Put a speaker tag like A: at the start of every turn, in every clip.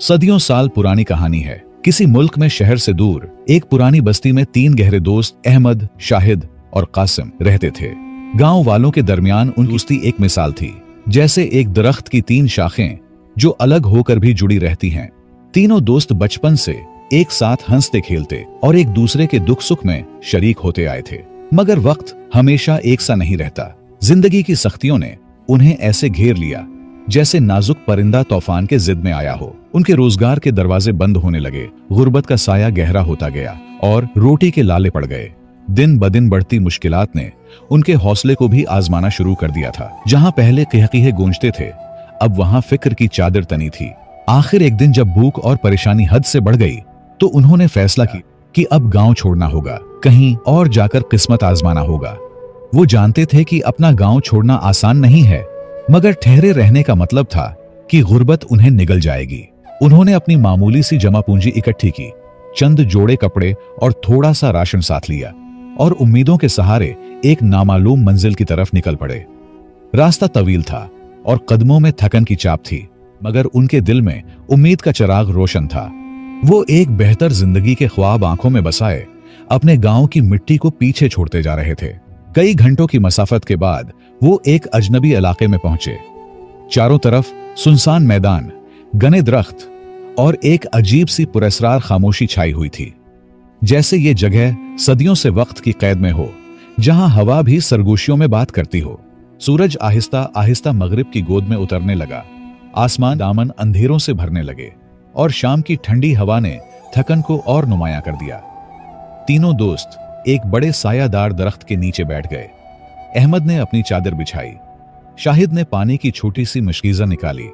A: सदियों साल पुरानी कहानी है। किसी मुल्क में शहर से दूर एक पुरानी बस्ती में 3 गहरे दोस्त अहमद, शाहिद और कासिम रहते थे। गांव वालों के दरमियान उनकी दोस्ती एक मिसाल थी, जैसे एक दरख्त की 3 शाखें जो अलग होकर भी जुड़ी रहती हैं। तीनों दोस्त बचपन से एक साथ हंसते खेलते और एक दूसरे के दुख सुख में शरीक होते आए थे। मगर वक्त हमेशा एक सा नहीं रहता। जिंदगी की सख्तियों ने उन्हें ऐसे घेर लिया जैसे नाजुक परिंदा तूफान के जिद में आया हो। उनके रोजगार के दरवाजे बंद होने लगे, गुर्बत का साया गहरा होता गया और रोटी के लाले पड़ गए। दिन ब दिन बढ़ती मुश्किलात ने उनके हौसले को भी आजमाना शुरू कर दिया था। जहां पहले कहकीहे गूंजते थे, अब वहां फिक्र की चादर तनी थी। आखिर एक दिन जब भूख और परेशानी हद से बढ़ गई तो उन्होंने फैसला किया कि अब गांव छोड़ना होगा, कहीं और जाकर किस्मत आजमाना होगा। वो जानते थे कि अपना गांव छोड़ना आसान नहीं है, मगर ठहरे रहने का मतलब था कि गुर्बत उन्हें निगल जाएगी। उन्होंने अपनी मामूली सी जमा पूंजी इकट्ठी की, चंद जोड़े कपड़े और थोड़ा सा राशन साथ लिया और उम्मीदों के सहारे एक नामालूम मंजिल की तरफ निकल पड़े। रास्ता तवील था और कदमों में थकन की चाप थी, मगर उनके दिल में उम्मीद का चिराग रोशन था। वो एक बेहतर जिंदगी के ख्वाब आंखों में बसाए अपने गांव की मिट्टी को पीछे छोड़ते जा रहे थे। कई घंटों की मसाफत के बाद वो एक अजनबी इलाके में पहुंचे। चारों तरफ सुनसान मैदान, घने दरख्त और एक अजीब सी पुरस्रार खामोशी छाई हुई थी, जैसे ये जगह सदियों से वक्त की कैद में हो, जहां हवा भी सरगोशियों में बात करती हो। सूरज आहिस्ता आहिस्ता मगरिब की गोद में उतरने लगा, आसमान दामन अंधेरों से भरने लगे और शाम की ठंडी हवा ने थकन को और नुमायां कर दिया। तीनों दोस्त एक बड़े सायादार दरख्त के नीचे बैठ गए। अहमद ने अपनी चादर बिछाई, शाहिद ने पानी की छोटी सी मशकीज़ा निकाली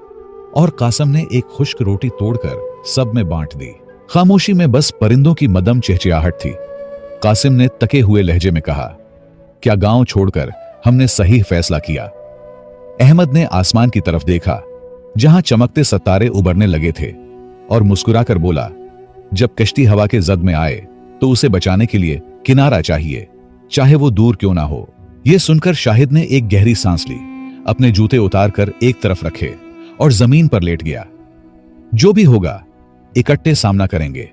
A: और कासिम ने एक खुश्क रोटी तोड़कर सब में बांट दी। खामोशी में बस परिंदों की मदम चहचहाहट थी। कासिम ने तके हुए लहजे में कहा, क्या गांव छोड़कर हमने सही फैसला किया? अहमद ने आसमान की तरफ देखा, जहां चमकते सितारे उबरने लगे थे, और मुस्कुराकर बोला, जब कश्ती हवा के जद में आए तो उसे बचाने के लिए किनारा चाहिए, चाहे वो दूर क्यों ना हो। यह सुनकर शाहिद ने एक गहरी सांस ली, अपने जूते उतारकर एक तरफ रखे और जमीन पर लेट गया। जो भी होगा इकट्ठे सामना करेंगे।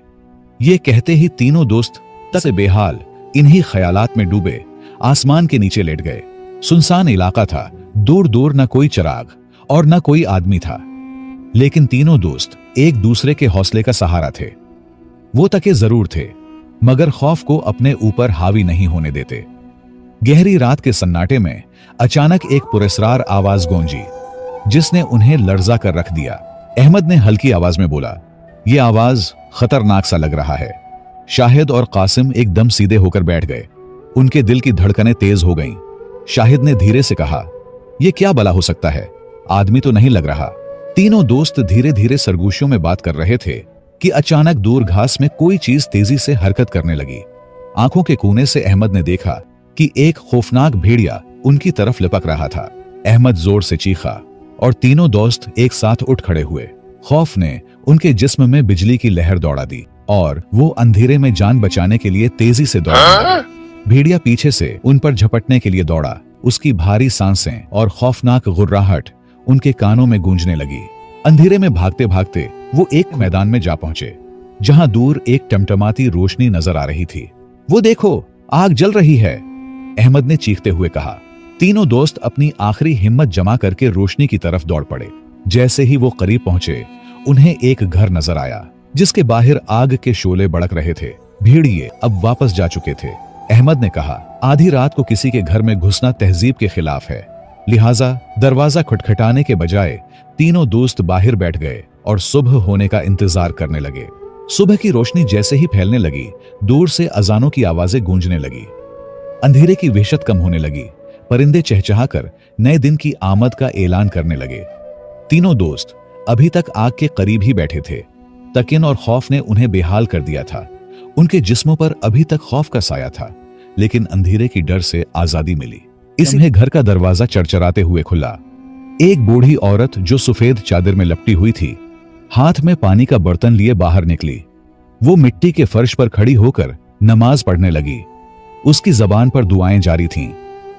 A: ये कहते ही तीनों दोस्त तसे बेहाल इन्हीं ख्यालात में डूबे आसमान के नीचे लेट गए। सुनसान इलाका था, दूर दूर न कोई चिराग और न कोई आदमी था, लेकिन तीनों दोस्त एक दूसरे के हौसले का सहारा थे। वो तके जरूर थे, मगर खौफ को अपने ऊपर हावी नहीं होने देते। गहरी रात के सन्नाटे में अचानक एक पुरस्रार आवाज गूंजी, जिसने उन्हें लर्जा कर रख दिया। अहमद ने हल्की आवाज में बोला, यह आवाज खतरनाक सा लग रहा है। शाहिद और कासिम एकदम सीधे होकर बैठ गए। उनके दिल की धड़कनें तेज हो गईं। शाहिद ने धीरे से कहा, यह क्या भला हो सकता है? आदमी तो नहीं लग रहा। तीनों दोस्त धीरे धीरे सरगोशियों में बात कर रहे थे कि अचानक दूर घास में कोई चीज तेजी से हरकत करने लगी। आंखों के कोने से अहमद ने देखा कि एक खौफनाक भेड़िया उनकी तरफ लपक रहा था। अहमद जोर से चीखा और तीनों दोस्त एक साथ उठ खड़े हुए। खौफ ने उनके जिस्म में बिजली की लहर दौड़ा दी और वो अंधेरे में जान बचाने के लिए तेजी से दौड़ा। भेड़िया पीछे से उन पर झपटने के लिए दौड़ा। उसकी भारी सांसें और खौफनाक गुर्राहट उनके कानों में गूंजने लगी। अंधेरे में भागते भागते वो एक मैदान में जा पहुंचे, जहां दूर एक टमटमाती रोशनी नजर आ रही थी। वो देखो, आग जल रही है, अहमद ने चीखते हुए कहा। तीनों दोस्त अपनी आखिरी हिम्मत जमा करके रोशनी की तरफ दौड़ पड़े। जैसे ही वो करीब पहुंचे, उन्हें एक घर नजर आया, जिसके बाहर आग के शोले भड़क रहे थे। भेड़िए अब वापस जा चुके थे। अहमद ने कहा, आधी रात को किसी के घर में घुसना तहजीब के खिलाफ है, लिहाजा दरवाजा खटखटाने के बजाय तीनों दोस्त बाहर बैठ गए और सुबह होने का इंतजार करने लगे। सुबह की रोशनी जैसे ही फैलने लगी, दूर से अजानों की आवाजें गूंजने लगी। अंधेरे की वहशत कम होने लगी। परिंदे चहचहाकर नए दिन की आमद का ऐलान करने लगे। तीनों दोस्त अभी तक आग के करीब ही बैठे थे। तकिन और खौफ ने उन्हें बेहाल कर दिया था। उनके जिस्मों पर अभी तक खौफ का साया था, लेकिन अंधेरे की डर से आजादी मिली। इसमें घर का दरवाजा चरचराते हुए खुला। एक बूढ़ी औरत जो सफेद चादर में लपटी हुई थी, हाथ में पानी का बर्तन लिए बाहर निकली। वो मिट्टी के फर्श पर खड़ी होकर नमाज पढ़ने लगी। उसकी जबान पर दुआएं जारी थीं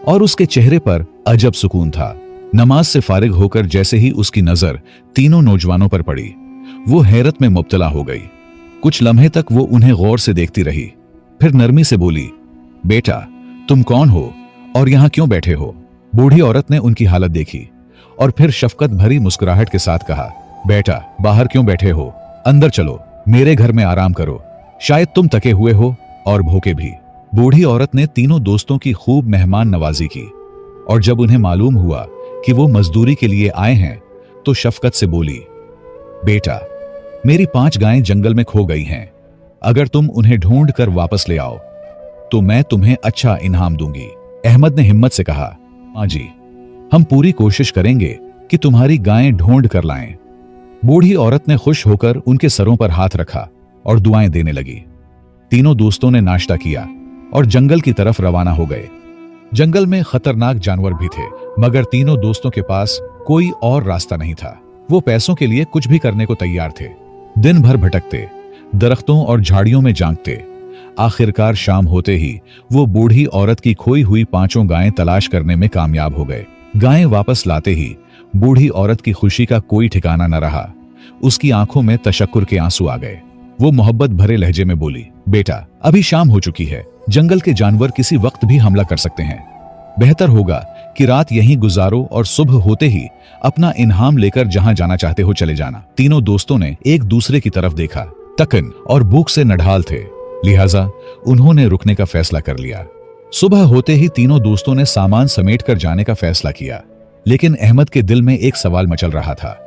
A: और उसके चेहरे पर अजब सुकून था। नमाज से फारिग होकर जैसे ही उसकी नजर तीनों नौजवानों पर पड़ी, वो हैरत में मुब्तला हो गई। कुछ लम्हे तक वो उन्हें गौर से देखती रही, फिर नरमी से बोली, बेटा तुम कौन हो और यहां क्यों बैठे हो? बूढ़ी औरत ने उनकी हालत देखी और फिर शफकत भरी मुस्कुराहट के साथ कहा, बेटा बाहर क्यों बैठे हो, अंदर चलो, मेरे घर में आराम करो, शायद तुम थके हुए हो और भूखे भी। बूढ़ी औरत ने तीनों दोस्तों की खूब मेहमान नवाजी की और जब उन्हें मालूम हुआ कि वो मजदूरी के लिए आए हैं तो शफकत से बोली, बेटा मेरी 5 गायें जंगल में खो गई हैं, अगर तुम उन्हें ढूंढ कर वापस ले आओ तो मैं तुम्हें अच्छा इनाम दूंगी। अहमद ने हिम्मत से कहा, मां जी हम पूरी कोशिश करेंगे कि तुम्हारी गायें ढूंढ कर लाएं। बूढ़ी औरत ने खुश होकर उनके सरों पर हाथ रखा और दुआएं देने लगी। तीनों दोस्तों ने नाश्ता किया और जंगल की तरफ रवाना हो गए। जंगल में खतरनाक जानवर भी थे, मगर तीनों दोस्तों के पास कोई और रास्ता नहीं था। वो पैसों के लिए कुछ भी करने को तैयार थे। दिन भर भटकते, दरख्तों और झाड़ियों में जांघते, आखिरकार शाम होते ही वो बूढ़ी औरत की खोई हुई 5 गायें तलाश करने में कामयाब हो गए। गायें वापस लाते ही बूढ़ी औरत की खुशी का कोई ठिकाना न रहा। उसकी आंखों में तशक्कुर के आंसू आ गए। वो मोहब्बत भरे लहजे में बोली, बेटा अभी शाम हो चुकी है, जंगल के जानवर किसी वक्त भी हमला कर सकते हैं, बेहतर होगा कि रात यहीं गुजारो और सुबह होते ही अपना इनाम लेकर जहां जाना चाहते हो चले जाना। तीनों दोस्तों ने एक दूसरे की तरफ देखा। थकन और भूख से नढाल थे, लिहाजा उन्होंने रुकने का फैसला कर लिया। सुबह होते ही तीनों दोस्तों ने सामान समेटकर जाने का फैसला किया, लेकिन अहमद के दिल में एक सवाल मचल रहा था।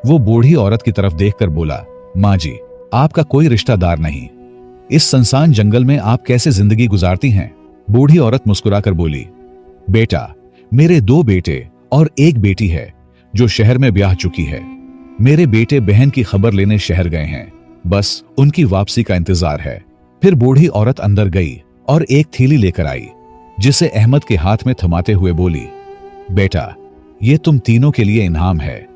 A: वो बूढ़ी औरत की तरफ देखकर बोला, मां जी आपका कोई रिश्तेदार नहीं, इस सुनसान जंगल में आप कैसे जिंदगी गुजारती हैं? बूढ़ी औरत मुस्कुराकर बोली, बेटा मेरे 2 बेटे और 1 बेटी है जो शहर में ब्याह चुकी है। मेरे बेटे बहन की खबर लेने शहर गए हैं, बस उनकी वापसी का इंतजार है। फिर बूढ़ी औरत अंदर गई और एक थैली लेकर आई, जिसे अहमद के हाथ में थमाते हुए बोली, बेटा ये तुम तीनों के लिए इनाम है,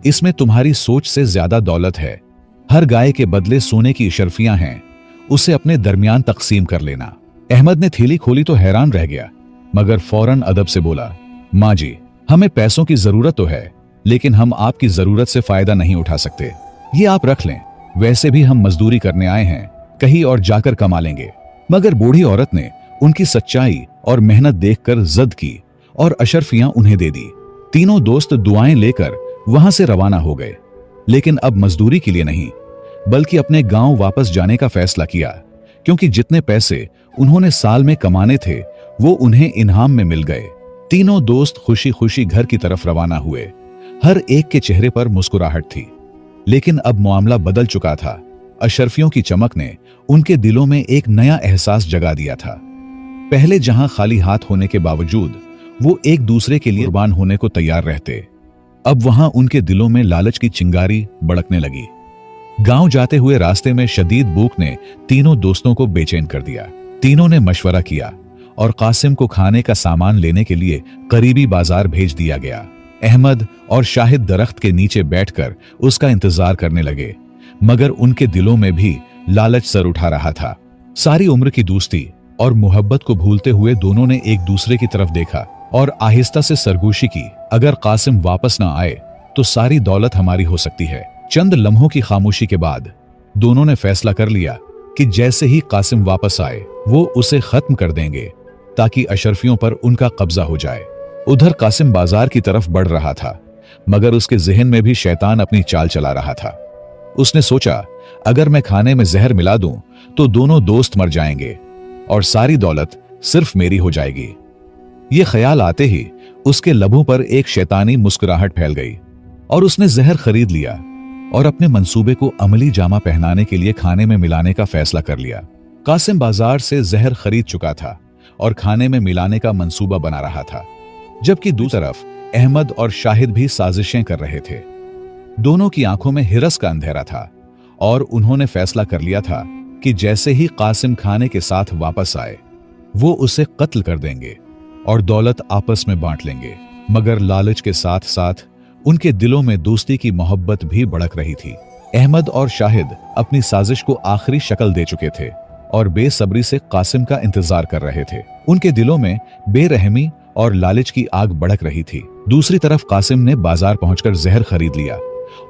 A: इसमें तुम्हारी सोच से ज्यादा दौलत है। हर गाय के बदले सोने की इशरफियां हैं, उसे अपने दरमियान तकसीम कर लेना। अहमद ने थैली खोली तो हैरान रह गया, मगर फौरन अदब से बोला, मां जी हमें पैसों की जरूरत तो है, लेकिन हम आपकी जरूरत से फायदा नहीं उठा सकते, ये आप रख लें, वैसे भी हम मजदूरी करने आए हैं, कहीं और जाकर कमा लेंगे। मगर बूढ़ी औरत ने उनकी सच्चाई और मेहनत देखकर जिद की और अशरफियां उन्हें दे दी। तीनों दोस्त दुआएं लेकर वहां से रवाना हो गए, लेकिन अब मजदूरी के लिए नहीं, बल्कि अपने गांव वापस जाने का फैसला किया, क्योंकि जितने पैसे उन्होंने साल में कमाने थे वो उन्हें इनाम में मिल गए। तीनों दोस्त खुशी खुशी घर की तरफ रवाना हुए। हर एक के चेहरे पर मुस्कुराहट थी, लेकिन अब मामला बदल चुका था। अशरफियों की चमक ने उनके दिलों में एक नया एहसास जगा दिया था। पहले जहां खाली हाथ होने के बावजूद वो एक दूसरे के लिए कुर्बान होने को तैयार रहते, अब वहां उनके दिलों में लालच की चिंगारी भड़कने लगी। गांव जाते हुए रास्ते में शदीद भूख ने तीनों दोस्तों को बेचैन कर दिया। तीनों ने मशवरा किया और कासिम को खाने का सामान लेने के लिए करीबी बाजार भेज दिया गया। अहमद और शाहिद दरख्त के नीचे बैठकर उसका इंतजार करने लगे, मगर उनके दिलों में भी लालच सर उठा रहा था। सारी उम्र की दोस्ती और मोहब्बत को भूलते हुए दोनों ने एक दूसरे की तरफ देखा और आहिस्ता से सरगोशी की, अगर कासिम वापस ना आए तो सारी दौलत हमारी हो सकती है। चंद लम्हों की खामोशी के बाद दोनों ने फैसला कर लिया कि जैसे ही कासिम वापस आए वो उसे खत्म कर देंगे, ताकि अशरफियों पर उनका कब्जा हो जाए। उधर कासिम बाजार की तरफ बढ़ रहा था, मगर उसके जहन में भी शैतान अपनी चाल चला रहा था। उसने सोचा, अगर मैं खाने में जहर मिला दूं तो दोनों दोस्त मर जाएंगे और सारी दौलत सिर्फ मेरी हो जाएगी। ये ख्याल आते ही उसके लबों पर एक शैतानी मुस्कुराहट फैल गई और उसने जहर खरीद लिया और अपने मंसूबे को अमली जामा पहनाने के लिए खाने में मिलाने का फैसला कर लिया। कासिम बाजार से जहर खरीद चुका था और खाने में मिलाने का मंसूबा बना रहा था, जबकि दूसरी तरफ अहमद और शाहिद भी साजिशें कर रहे थे। दोनों की आंखों में हिरस का अंधेरा था और उन्होंने फैसला कर लिया था कि जैसे ही कासिम खाने के साथ वापस आए वो उसे कत्ल कर देंगे और दौलत आपस में बांट लेंगे। मगर लालच के साथ साथ उनके दिलों में दोस्ती की मोहब्बत भी भड़क रही थी। अहमद और शाहिद अपनी साजिश को आखिरी शक्ल दे चुके थे और बेसब्री से कासिम का इंतजार कर रहे थे। उनके दिलों में बेरहमी और लालच की आग भड़क रही थी। दूसरी तरफ कासिम ने बाजार पहुंचकर जहर खरीद लिया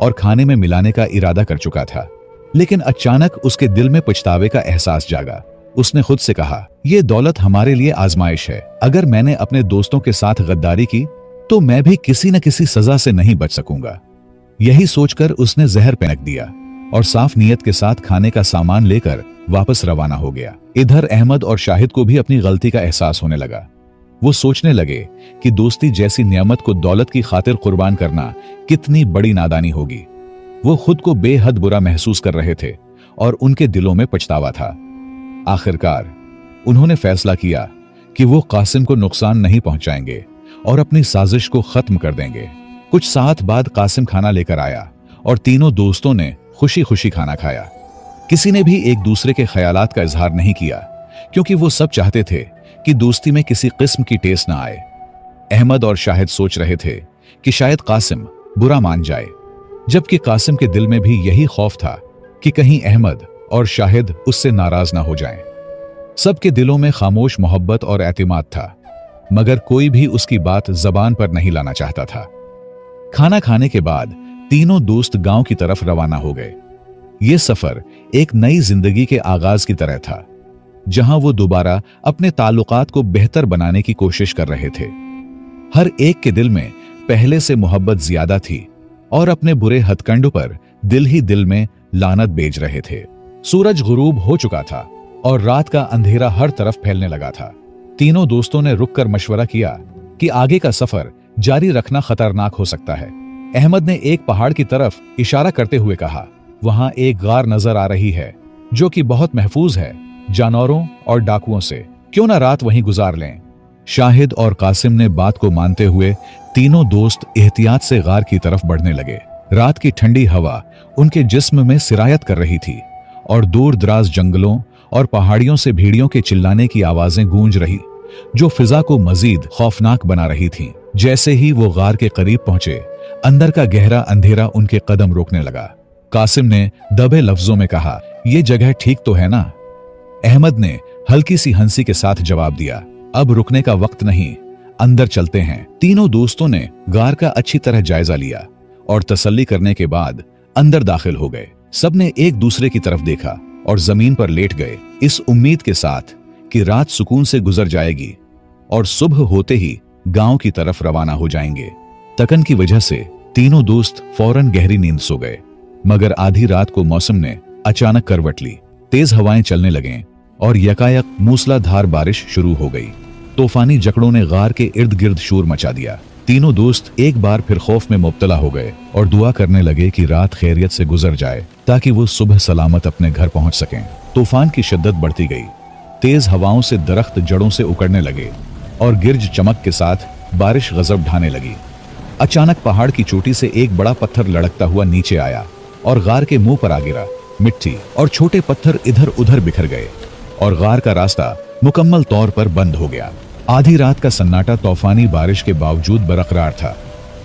A: और खाने में मिलाने का इरादा कर चुका था। लेकिन अचानक उसके दिल में पछतावे का एहसास जागा। उसने खुद से कहा, यह दौलत हमारे लिए आजमाइश है। अगर मैंने अपने दोस्तों के साथ गद्दारी की तो मैं भी किसी न किसी सजा से नहीं बच सकूंगा। यही सोचकर उसने जहर फेंक दिया और साफ नीयत के साथ खाने का सामान लेकर वापस रवाना हो गया। इधर अहमद और शाहिद को भी अपनी गलती का एहसास होने लगा। वो सोचने लगे कि दोस्ती जैसी नियामत को दौलत की खातिर कुर्बान करना कितनी बड़ी नादानी होगी। वो खुद को बेहद बुरा महसूस कर रहे थे और उनके दिलों में पछतावा था। आखिरकार उन्होंने फैसला किया कि वो कासिम को नुकसान नहीं पहुंचाएंगे और अपनी साजिश को खत्म कर देंगे। कुछ साथ बाद कासिम खाना लेकर आया और तीनों दोस्तों ने खुशी खुशी खाना खाया। किसी ने भी एक दूसरे के ख्यालात का इजहार नहीं किया, क्योंकि वो सब चाहते थे कि दोस्ती में किसी किस्म की टेस ना आए। अहमद और शाहिद सोच रहे थे कि शायद कासिम बुरा मान जाए, जबकि कासिम के दिल में भी यही खौफ था कि कहीं अहमद और शाहिद उससे नाराज ना हो जाएं। सबके दिलों में खामोश मोहब्बत और एतमाद था, मगर कोई भी उसकी बात जबान पर नहीं लाना चाहता था। खाना खाने के बाद तीनों दोस्त गांव की तरफ रवाना हो गए। यह सफर एक नई जिंदगी के आगाज की तरह था, जहां वो दोबारा अपने ताल्लुकात को बेहतर बनाने की कोशिश कर रहे थे। हर एक के दिल में पहले से मोहब्बत ज्यादा थी और अपने बुरे हथकंडों पर दिल ही दिल में लानत बेच रहे थे। सूरज गुरूब हो चुका था और रात का अंधेरा हर तरफ फैलने लगा था। तीनों दोस्तों ने रुककर मशवरा किया कि आगे का सफर जारी रखना खतरनाक हो सकता है। अहमद ने एक पहाड़ की तरफ इशारा करते हुए कहा, वहां एक गार नजर आ रही है जो कि बहुत महफूज है जानवरों और डाकुओं से। क्यों ना रात वहीं गुजार लें। शाहिद और कासिम ने बात को मानते हुए तीनों दोस्त एहतियात से गार की तरफ बढ़ने लगे। रात की ठंडी हवा उनके जिस्म में सिरायत कर रही थी और दूर दराज जंगलों और पहाड़ियों से भेड़ियों के चिल्लाने की आवाजें गूंज रही, जो फिजा को मजीद खौफनाक बना रही थीं। जैसे ही वो गार के करीब पहुंचे, अंदर का गहरा अंधेरा उनके कदम रोकने लगा। कासिम ने दबे लफ्जों में कहा, यह जगह ठीक तो है ना? अहमद ने हल्की सी हंसी के साथ जवाब दिया, अब रुकने का वक्त नहीं, अंदर चलते हैं। तीनों दोस्तों ने गार का अच्छी तरह जायजा लिया और तसल्ली करने के बाद अंदर दाखिल हो गए। सबने एक दूसरे की तरफ देखा और जमीन पर लेट गए, इस उम्मीद के साथ कि रात सुकून से गुजर जाएगी और सुबह होते ही गांव की तरफ रवाना हो जाएंगे। थकन की वजह से तीनों दोस्त फौरन गहरी नींद सो गए, मगर आधी रात को मौसम ने अचानक करवट ली। तेज हवाएं चलने लगें और यकायक मूसलाधार बारिश शुरू हो गई। तूफानी जकड़ों ने गार के इर्द गिर्द शोर मचा दिया। तीनों दोस्त एक बार फिर खौफ में मुब्तला हो गए और दुआ करने लगे कि रात खैरियत से गुजर जाए ताकि वो सुबह सलामत अपने घर पहुंच सकें। तूफान की शिद्दत बढ़ती गई। तेज हवाओं से दरख्त जड़ों से उकड़ने लगे और गिरज चमक के साथ बारिश गजब ढाने लगी। अचानक पहाड़ की चोटी से एक बड़ा पत्थर लड़कता हुआ नीचे आया और गार के मुंह पर आ गिरा। मिट्टी और छोटे पत्थर इधर उधर बिखर गए और गार का रास्ता मुकम्मल तौर पर बंद हो गया। आधी रात का सन्नाटा तूफानी बारिश के बावजूद बरकरार था,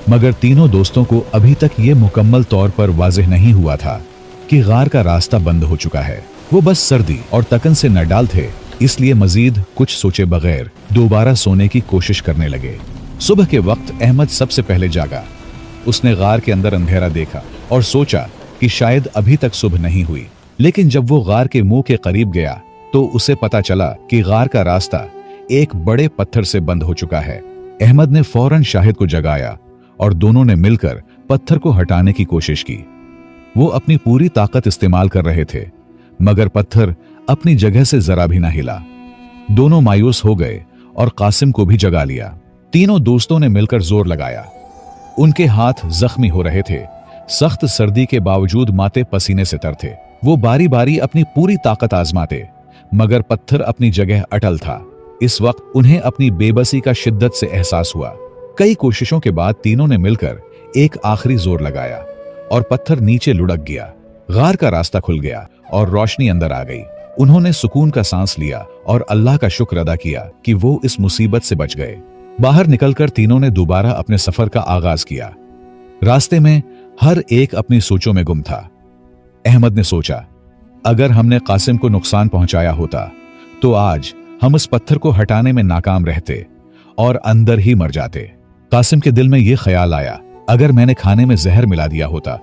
A: मगर तीनों दोस्तों को अभी तक ये मुकम्मल तौर पर वाज़ेह नहीं हुआ था कि गार का रास्ता बंद हो चुका है। वो बस सर्दी और तकन से नडाल थे, इसलिए मजीद कुछ सोचे बगैर दोबारा सोने की कोशिश करने लगे। सुबह के वक्त अहमद सबसे पहले जागा। उसने गार के अंदर अंधेरा देखा और सोचा कि शायद अभी तक सुबह नहीं हुई, लेकिन जब वो गार के मुंह के करीब गया तो उसे पता चला कि गार का रास्ता एक बड़े पत्थर से बंद हो चुका है। अहमद ने फौरन शाहिद को जगाया और दोनों ने मिलकर पत्थर को हटाने की कोशिश की। वो अपनी पूरी ताकत इस्तेमाल कर रहे थे, मगर पत्थर अपनी जगह से जरा भी ना हिला। दोनों मायूस हो गए और कासिम को भी जगा लिया। तीनों दोस्तों ने मिलकर जोर लगाया। उनके हाथ जख्मी हो रहे थे। सख्त सर्दी के बावजूद माथे पसीने से तर थे। वो बारी बारी अपनी पूरी ताकत आजमाते, मगर पत्थर अपनी जगह अटल था। इस वक्त उन्हें अपनी बेबसी का शिद्दत से एहसास हुआ। कई कोशिशों के बाद तीनों ने मिलकर एक आखिरी जोर लगाया और पत्थर नीचे लुढ़क गया। गार का रास्ता खुल गया और रोशनी अंदर आ गई। उन्होंने सुकून का सांस लिया और अल्लाह का शुक्र अदा किया कि वो इस मुसीबत से बच गए। बाहर निकलकर तीनों ने दोबारा अपने सफर का आगाज किया। रास्ते में हर एक अपनी सोचों में गुम था। अहमद ने सोचा, अगर हमने कासिम को नुकसान पहुंचाया होता तो आज हम इस पत्थर को हटाने में नाकाम रहते और अंदर ही मर जाते। कासिम के दिल में यह ख्याल आया, अगर मैंने खाने में जहर मिला दिया होता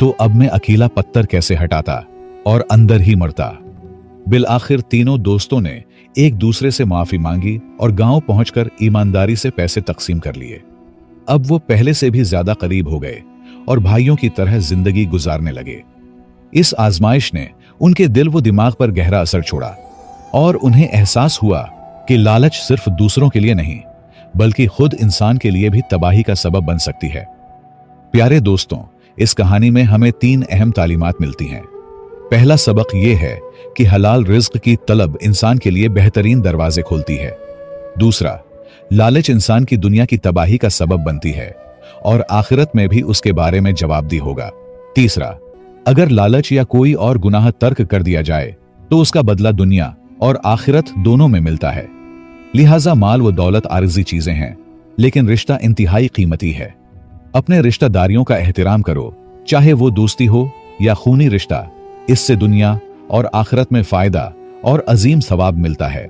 A: तो अब मैं अकेला पत्थर कैसे हटाता और अंदर ही मरता। बिल आखिर तीनों दोस्तों ने एक दूसरे से माफी मांगी और गांव पहुंचकर ईमानदारी से पैसे तकसीम कर लिए। अब वो पहले से भी ज्यादा करीब हो गए और भाइयों की तरह जिंदगी गुजारने लगे। इस आजमाइश ने उनके दिल व दिमाग पर गहरा असर छोड़ा और उन्हें एहसास हुआ कि लालच सिर्फ दूसरों के लिए नहीं बल्कि खुद इंसान के लिए भी तबाही का सबब बन सकती है। प्यारे दोस्तों, इस कहानी में हमें 3 अहम तालीमात मिलती हैं। पहला सबक यह है कि हलाल रिज्क की तलब इंसान के लिए बेहतरीन दरवाजे खोलती है। दूसरा, लालच इंसान की दुनिया की तबाही का सबब बनती है और आखिरत में भी उसके बारे में जवाबदेह होगा। तीसरा, अगर लालच या कोई और गुनाह तर्क कर दिया जाए तो उसका बदला दुनिया और आखिरत दोनों में मिलता है। लिहाजा माल व दौलत आरिजी चीजें हैं, लेकिन रिश्ता इंतहाई कीमती है। अपने रिश्तेदारियों का एहतराम करो, चाहे वो दोस्ती हो या खूनी रिश्ता। इससे दुनिया और आखिरत में फायदा और अजीम सवाब मिलता है।